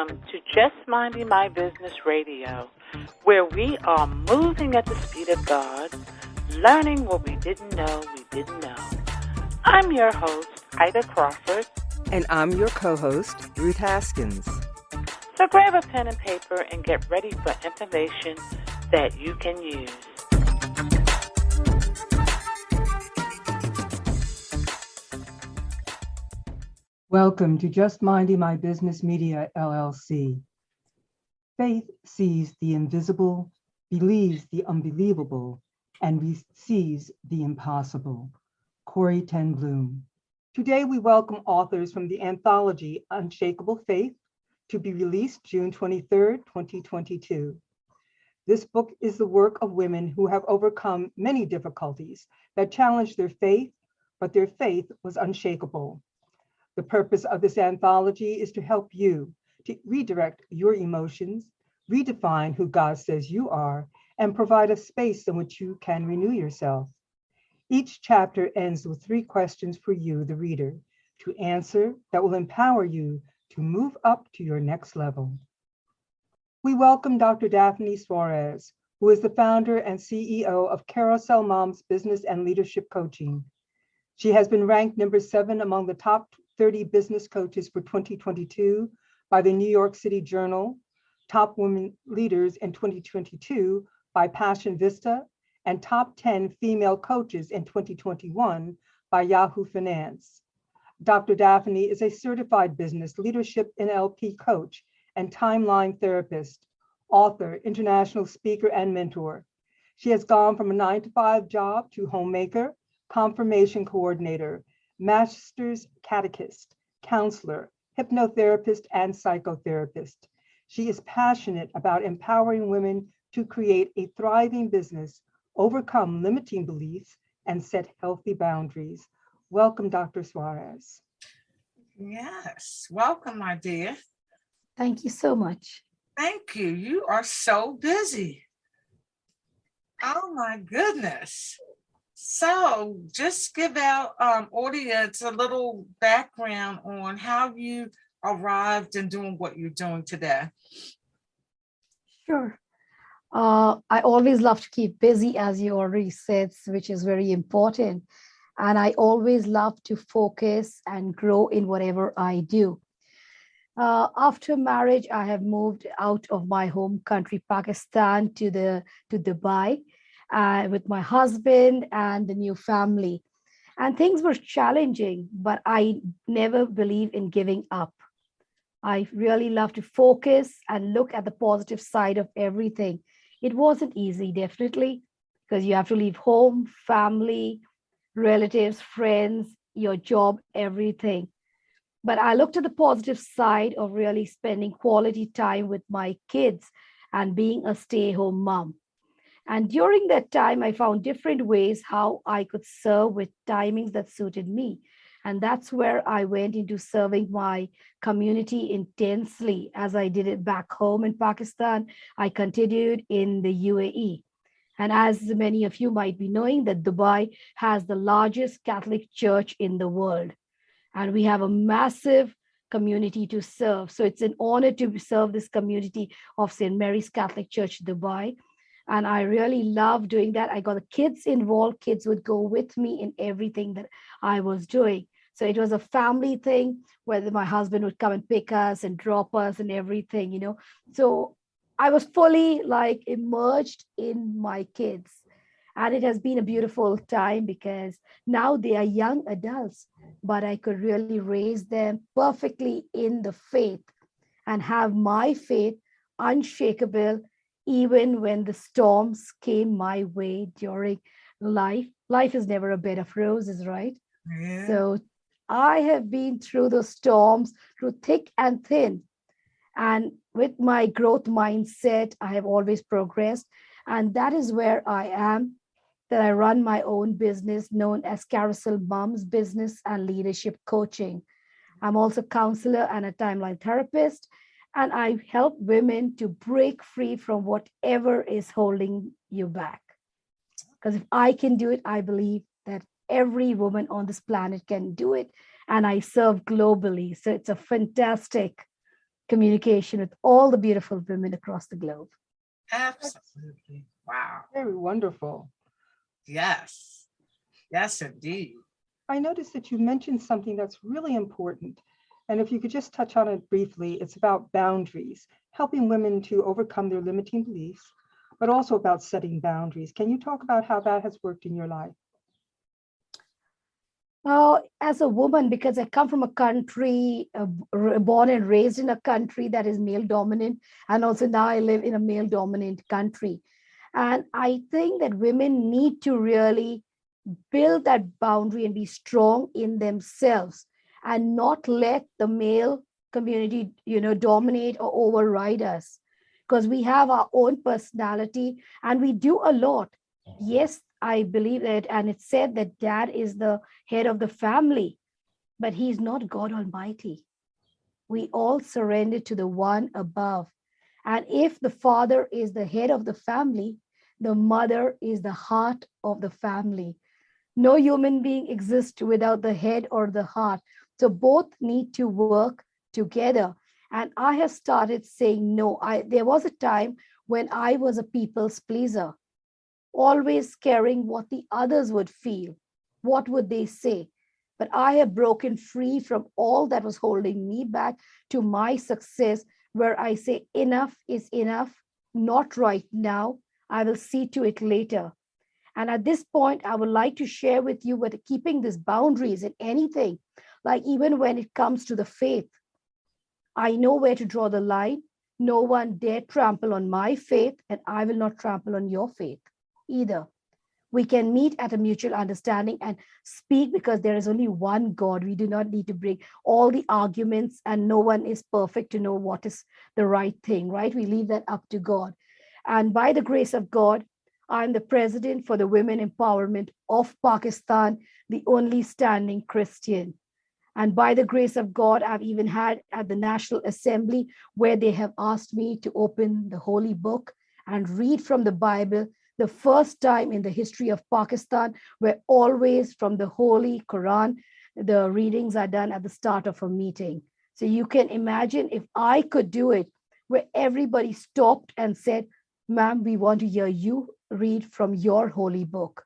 Welcome to Just Minding My Business Radio, where we are moving at the speed of God, learning what we didn't know we didn't know. I'm your host, Ida Crawford. And I'm your co-host, Ruth Haskins. So grab a pen and paper and get ready for information that you can use. Welcome to Just Minding My Business Media, LLC. Faith sees the invisible, believes the unbelievable, and receives the impossible. Corey Ten Bloom. Today we welcome authors from the anthology Unshakable Faith to be released June 23rd, 2022. This book is the work of women who have overcome many difficulties that challenged their faith, but their faith was unshakable. The purpose of this anthology is to help you to redirect your emotions, redefine who God says you are, and provide a space in which you can renew yourself. Each chapter ends with 3 questions for you, the reader, to answer that will empower you to move up to your next level. We welcome Dr. Daphne Suarez, who is the founder and CEO of Carousel Moms Business and Leadership Coaching. She has been ranked number 7 among the top 30 business coaches for 2022 by the New York City Journal, Top Women Leaders in 2022 by Passion Vista, and Top 10 Female Coaches in 2021 by Yahoo Finance. Dr. Daphne is a certified business leadership NLP coach and timeline therapist, author, international speaker, and mentor. She has gone from a 9-to-5 job to homemaker, confirmation coordinator, master's catechist, counselor, hypnotherapist, and psychotherapist. She is passionate about empowering women to create a thriving business, overcome limiting beliefs, and set healthy boundaries. Welcome, Dr. Suarez. Yes, welcome, my dear. Thank you so much. Thank you. You are so busy. Oh my goodness. So just give our audience a little background on how you arrived in doing what you're doing today. Sure. I always love to keep busy, as you already said, which is very important. And I always love to focus and grow in whatever I do. After marriage, I have moved out of my home country, Pakistan, to Dubai with my husband and the new family. And things were challenging, but I never believe in giving up. I really love to focus and look at the positive side of everything. It wasn't easy, definitely, because you have to leave home, family, relatives, friends, your job, everything. But I looked at the positive side of really spending quality time with my kids and being a stay-at-home mom. And during that time, I found different ways how I could serve with timings that suited me. And that's where I went into serving my community intensely. As I did it back home in Pakistan, I continued in the UAE. And as many of you might be knowing, that Dubai has the largest Catholic church in the world. And we have a massive community to serve. So it's an honor to serve this community of St. Mary's Catholic Church, Dubai. And I really love doing that. I got the kids involved. Kids would go with me in everything that I was doing. So it was a family thing where my husband would come and pick us and drop us and everything, you know. So I was fully like immersed in my kids. And it has been a beautiful time because now they are young adults, but I could really raise them perfectly in the faith and have my faith unshakable even when the storms came my way during life. Life is never a bed of roses, right? Yeah. So I have been through the storms, through thick and thin. And with my growth mindset, I have always progressed. And that is where I am, that I run my own business known as Carousel Moms Business and Leadership Coaching. I'm also a counselor and a timeline therapist. And I help women to break free from whatever is holding you back. Because if I can do it, I believe that every woman on this planet can do it. And I serve globally. So it's a fantastic communication with all the beautiful women across the globe. Absolutely. Wow. Very wonderful. Yes. Yes, indeed. I noticed that you mentioned something that's really important. And if you could just touch on it briefly, it's about boundaries, helping women to overcome their limiting beliefs, but also about setting boundaries. Can you talk about how that has worked in your life? As a woman, because I come from a country, born and raised in a country that is male dominant, and also now I live in a male dominant country. And I think that women need to really build that boundary and be strong in themselves and not let the male community, dominate or override us, because we have our own personality and we do a lot. Yes, I believe that, and it's said that dad is the head of the family, but he's not God Almighty. We all surrender to the one above. And if the father is the head of the family, the mother is the heart of the family. No human being exists without the head or the heart. So both need to work together. And I have started saying no. There was a time when I was a people's pleaser, always caring what the others would feel. What would they say? But I have broken free from all that was holding me back to my success, where I say enough is enough, not right now. I will see to it later. And at this point, I would like to share with you with keeping these boundaries in anything, like even when it comes to the faith. I know where to draw the line. No one dare trample on my faith, and I will not trample on your faith either. We can meet at a mutual understanding and speak, because there is only one God. We do not need to bring all the arguments, and no one is perfect to know what is the right thing, right? We leave that up to God. And by the grace of God, I'm the president for the Women Empowerment of Pakistan, the only standing Christian. And by the grace of God, I've even had at the National Assembly where they have asked me to open the Holy Book and read from the Bible, the first time in the history of Pakistan, where always from the Holy Quran, the readings are done at the start of a meeting. So you can imagine if I could do it, where everybody stopped and said, ma'am, we want to hear you read from your holy book.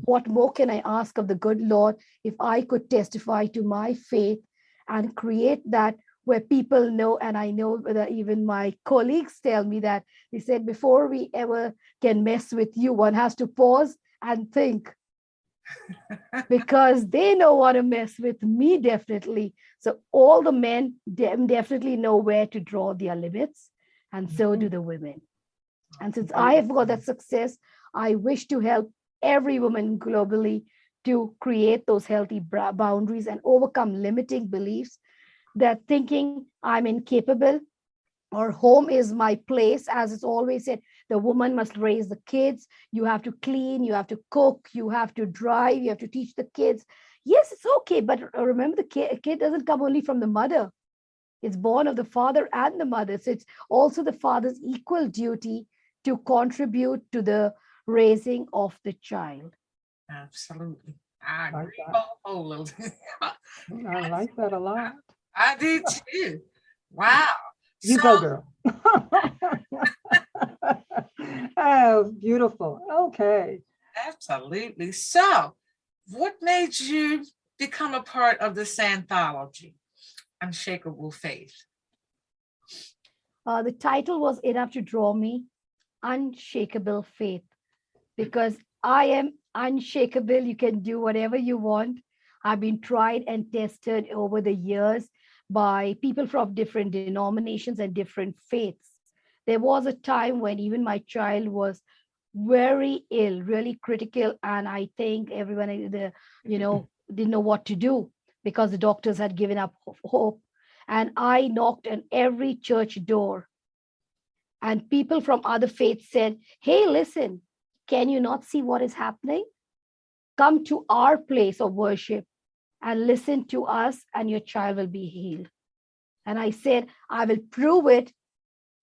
What more can I ask of the good Lord if I could testify to my faith and create that where people know, and I know that even my colleagues tell me that, they said, before we ever can mess with you, one has to pause and think, because they don't want to mess with me, definitely. So all the men definitely know where to draw their limits, and so do the women. And since I have got that success, I wish to help every woman globally to create those healthy boundaries and overcome limiting beliefs, that thinking I'm incapable or home is my place. As it's always said, the woman must raise the kids. You have to clean, you have to cook, you have to drive, you have to teach the kids. Yes, it's okay. But remember, the kid doesn't come only from the mother. It's born of the father and the mother. So it's also the father's equal duty to contribute to the raising of the child. Absolutely. I Like agree that. wholeheartedly. I like that a lot. I do too. Wow. You go, girl. Oh, beautiful. Okay. Absolutely. So, what made you become a part of this anthology, Unshakable Faith? The title was enough to draw me, Unshakable Faith, because I am unshakable. You can do whatever you want. I've been tried and tested over the years by people from different denominations and different faiths. There was a time when even my child was very ill, really critical, and I think everyone, didn't know what to do because the doctors had given up hope. And I knocked on every church door, and people from other faiths said, hey, listen, can you not see what is happening? Come to our place of worship and listen to us, and your child will be healed. And I said, I will prove it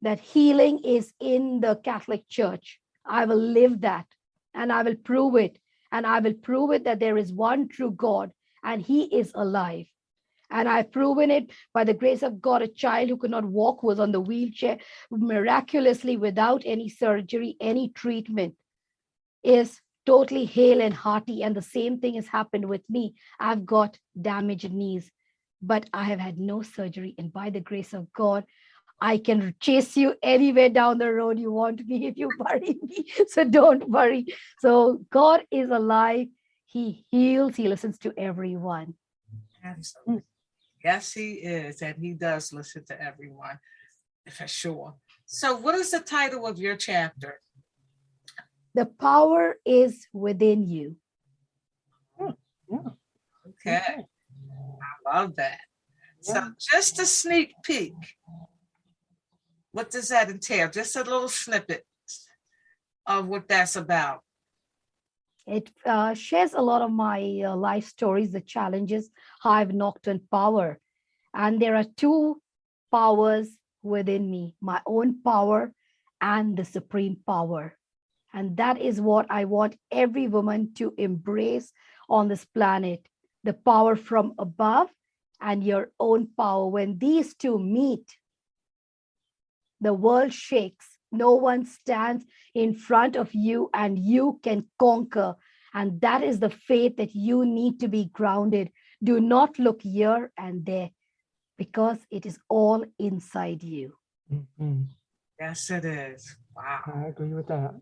that healing is in the Catholic Church. I will live that, and I will prove it. And I will prove it that there is one true God, and he is alive. And I've proven it by the grace of God. A child who could not walk was on the wheelchair miraculously without any surgery, any treatment, is totally hale and hearty. And the same thing has happened with me. I've got damaged knees, but I have had no surgery. And by the grace of God, I can chase you anywhere down the road you want me if you bury me. So don't worry. So God is alive. He heals. He listens to everyone. Absolutely. Yes, he is. And he does listen to everyone, for sure. So what is the title of your chapter? The power is within you. Okay. I love that. So just a sneak peek. What does that entail? Just a little snippet of what that's about. It shares a lot of my life stories, the challenges, how I've knocked on power. And there are two powers within me, my own power and the supreme power. And that is what I want every woman to embrace on this planet, the power from above and your own power. When these two meet, the world shakes. No one stands in front of you and you can conquer. And that is the faith that you need to be grounded. Do not look here and there because it is all inside you. Mhm. Yes, it is. Wow. I agree with that.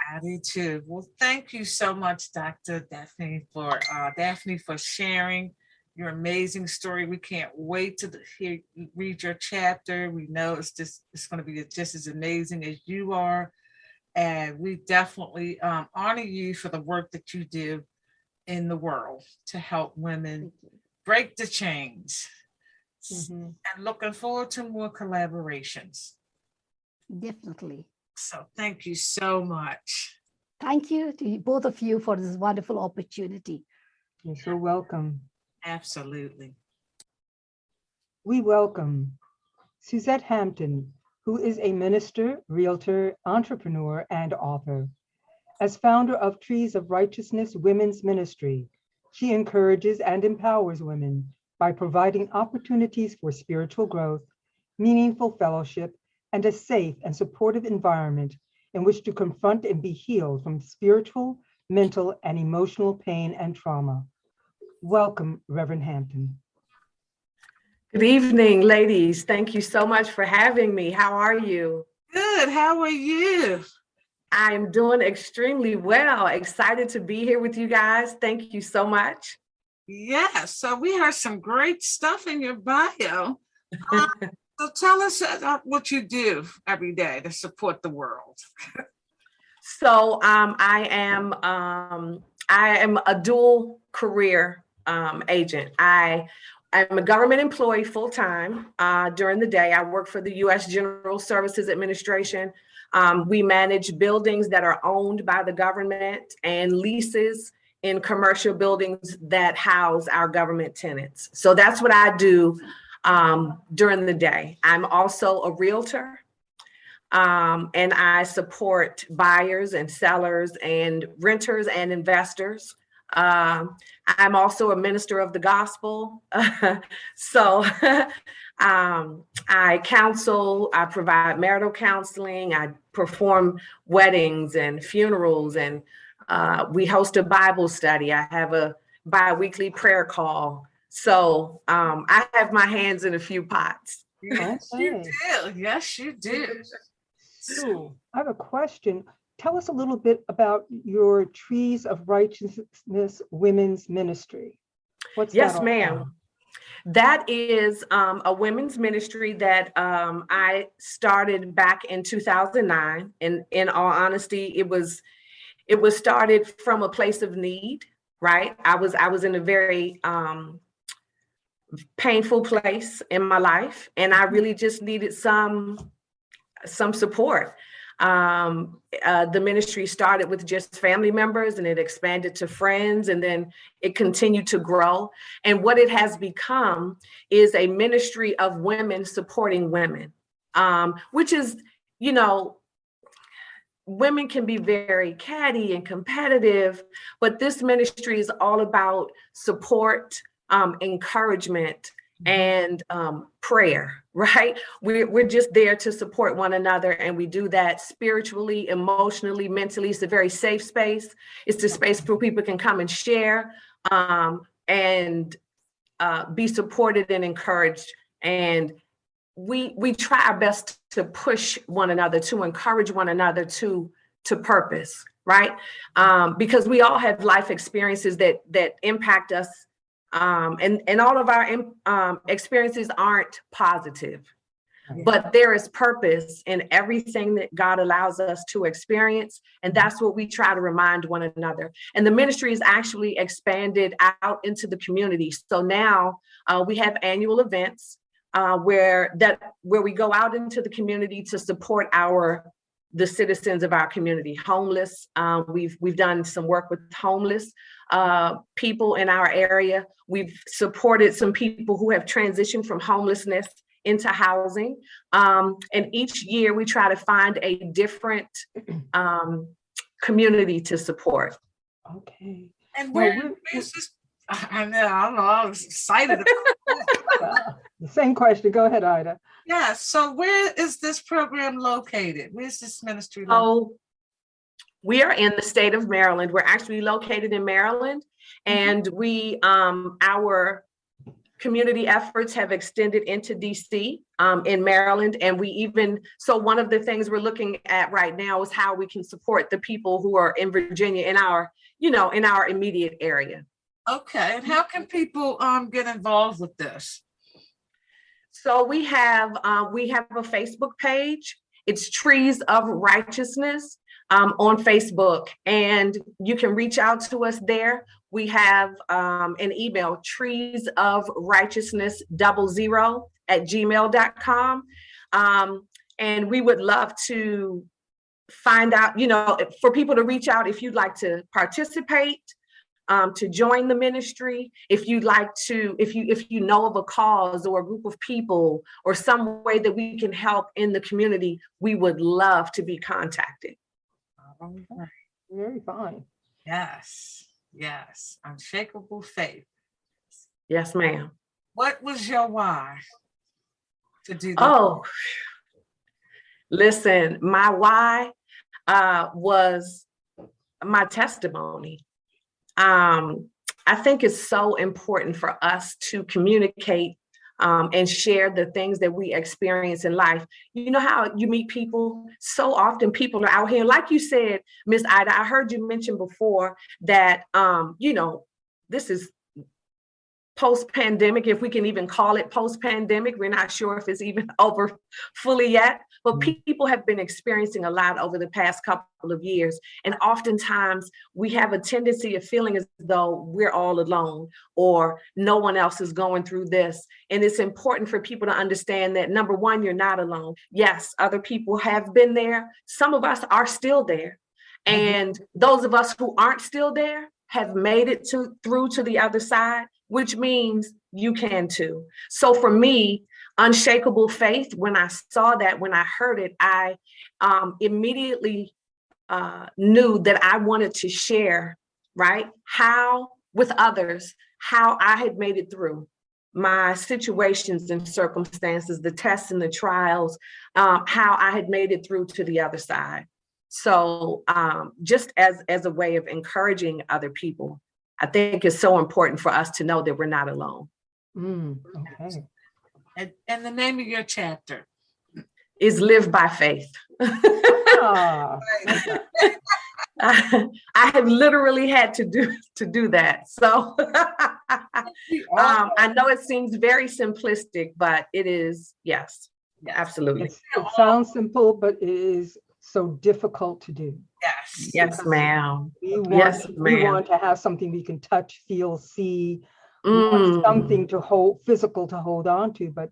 I do too. Well, thank you so much, Dr. Daphne, for sharing your amazing story. We can't wait to read your chapter. We know it's going to be just as amazing as you are. And we definitely honor you for the work that you do in the world to help women break the chains. And looking forward to more collaborations. Definitely. So thank you so much. Thank you to both of you for this wonderful opportunity. You're so welcome. Absolutely. We welcome Suzette Hampton, who is a minister, realtor, entrepreneur, and author. As founder of Trees of Righteousness Women's Ministry, she encourages and empowers women by providing opportunities for spiritual growth, meaningful fellowship, and a safe and supportive environment in which to confront and be healed from spiritual, mental, and emotional pain and trauma. Welcome, Reverend Hampton. Good evening, ladies. Thank you so much for having me. How are you? Good. How are you? I'm doing extremely well. Excited to be here with you guys. Thank you so much. Yeah, so we heard some great stuff in your bio. So tell us what you do every day to support the world. So I am a dual career agent. I'm a government employee full-time. During the day, I work for the U.S. General Services Administration. We manage buildings that are owned by the government and leases in commercial buildings that house our government tenants. So that's what I do during the day. I'm also a realtor, and I support buyers and sellers and renters and investors. I'm also a minister of the gospel. So I counsel, I provide marital counseling, I perform weddings and funerals, and we host a Bible study. I have a bi-weekly prayer call. So I have my hands in a few pots. Yes, you do. Yes, you do. So I have a question. Tell us a little bit about your Trees of Righteousness Women's Ministry. What's that? Yes, ma'am. That is a women's ministry that I started back in 2009. And in all honesty, it was started from a place of need, right? I was in a very painful place in my life, and I really just needed some support. The ministry started with just family members, and it expanded to friends, and then it continued to grow. And what it has become is a ministry of women supporting women, which is, you know, women can be very catty and competitive, but this ministry is all about support, encouragement, and prayer, right? We're just there to support one another, and we do that spiritually, emotionally, mentally. It's a very safe space. It's a space where people can come and share and be supported and encouraged. And we try our best to push one another, to encourage one another to purpose, right? Because we all have life experiences that impact us. And all of our experiences aren't positive, but there is purpose in everything that God allows us to experience. And that's what we try to remind one another. And the ministry is actually expanded out into the community. So now we have annual events where we go out into the community to support the citizens of our community. Homeless. We've done some work with homeless people in our area. We've supported some people who have transitioned from homelessness into housing. And each year we try to find a different community to support. Okay. And where's this? I know, I was excited about the same question. Go ahead, Ida. Yeah. So where is this program located? Where's this ministry located? Oh, we are in the state of Maryland. We're actually located in Maryland, and we our community efforts have extended into DC in Maryland. And so one of the things we're looking at right now is how we can support the people who are in Virginia in our immediate area. Okay. And how can people get involved with this? So we have a Facebook page. It's Trees of Righteousness on Facebook, and you can reach out to us there. We have an email, treesofrighteousness00@gmail.com. And we would love to find out, for people to reach out if you'd like to participate, to join the ministry. If you'd like to, if you know of a cause or a group of people or some way that we can help in the community, we would love to be contacted. Very fine. Yes. Unshakable Faith. Yes, ma'am. What was your why to do that? Oh, listen, my why was my testimony. I think it's so important for us to communicate and share the things that we experience in life. You know how you meet people? So often people are out here, like you said, Miss Ida, I heard you mention before that, this is post-pandemic, if we can even call it post-pandemic. We're not sure if it's even over fully yet, but people have been experiencing a lot over the past couple of years. And oftentimes we have a tendency of feeling as though we're all alone or no one else is going through this. And it's important for people to understand that, number one, you're not alone. Yes, other people have been there. Some of us are still there. And those of us who aren't still there have made it through to the other side, which means you can too. So for me, Unshakable Faith, when I saw that, when I heard it, I immediately knew that I wanted to share, right, with others, how I had made it through my situations and circumstances, the tests and the trials, how I had made it through to the other side. So just as a way of encouraging other people, I think it's so important for us to know that we're not alone. Okay. And the name of your chapter is Live by Faith. Ah. I have literally had to do that. So I know it seems very simplistic, but it is, yes, absolutely. It sounds simple, but it is so difficult to do. Yes, ma'am. We want to have something we can touch, feel, see, we want something to hold, physical to hold on to, but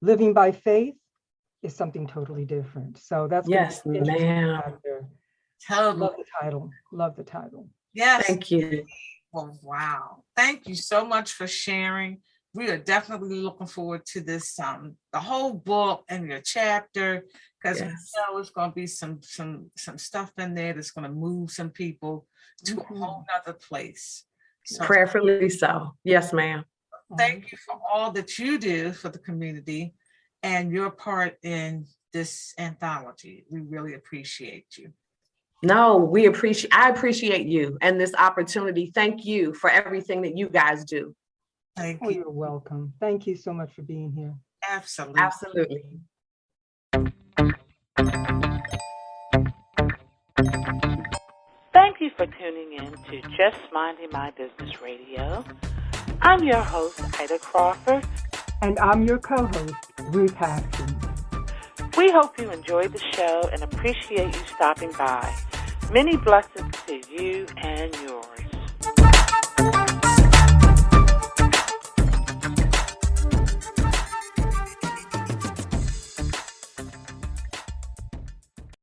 living by faith is something totally different. So that's yes, ma'am. Love the title. Yes. Thank you. Well, wow. Thank you so much for sharing. We are definitely looking forward to this, the whole book and your chapter, because we know it's going to be some stuff in there that's going to move some people to a whole nother place. So, prayerfully so. Yes, ma'am. Thank you for all that you do for the community and your part in this anthology. We really appreciate you. No, I appreciate you and this opportunity. Thank you for everything that you guys do. Thank Oh, you. you're welcome. Thank you so much for being here. Absolutely. Absolutely. Thank you for tuning in to Just Minding My Business Radio. I'm your host, Ida Crawford. And I'm your co-host, Ruth Haskins. We hope you enjoyed the show and appreciate you stopping by. Many blessings to you and yours.